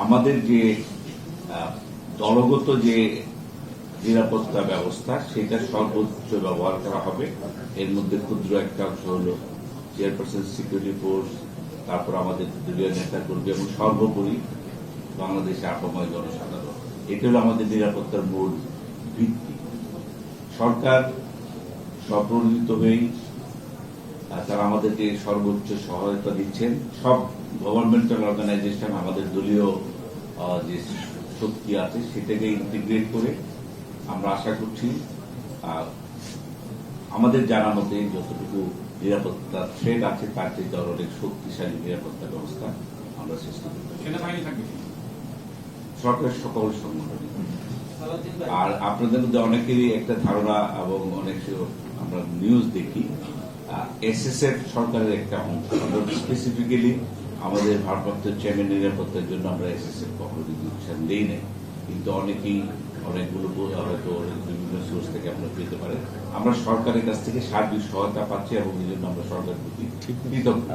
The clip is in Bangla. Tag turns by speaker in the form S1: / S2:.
S1: আমাদের যে দলগত যে নিরাপত্তা ব্যবস্থা সেটা সর্বোচ্চ ব্যবহার করা হবে। এর মধ্যে ক্ষুদ্র একটা অংশ হল চেয়ারপারসন সিকিউরিটি ফোর্স, তারপর আমাদের দলীয় নেতা কর্মী এবং সর্বোপরি বাংলাদেশের আপাময় জনসাধারণ। এটা হল আমাদের নিরাপত্তার মূল ভিত্তি। সরকার স্বপ্রণোদিত হয়েই তারা আমাদেরকে সর্বোচ্চ সহায়তা দিচ্ছেন। সব গভর্নমেন্টাল অর্গানাইজেশন আমাদের দলীয় যে শক্তি আছে সেটাকে ইন্টিগ্রেট করে আমরা আশা করছি আমাদের জানা মতে যতটুকু নিরাপত্তা থ্রেট আছে তার চেয়ে অনেক শক্তিশালী নিরাপত্তা ব্যবস্থা আমরা চেষ্টা করব। সরকারের সকল সংগঠন। আর আপনাদের মধ্যে অনেকেরই একটা ধারণা এবং অনেক আমরা নিউজ দেখি এসএসএফ সরকারের একটা অংশ। স্পেসিফিক্যালি আমাদের ভারপ্রাপ্ত চেয়ারম্যান নিরাপত্তার জন্য আমরা এসএসএফ কখনো ডিসিশন দেই নাই, কিন্তু অনেকগুলো হয়তো বিভিন্ন সোর্স থেকে আপনারা পেতে পারেন। আমরা সরকারের কাছ থেকে সার্বিক সহায়তা পাচ্ছি এবং এই জন্য আমরা সরকারের প্রতি কৃতজ্ঞ।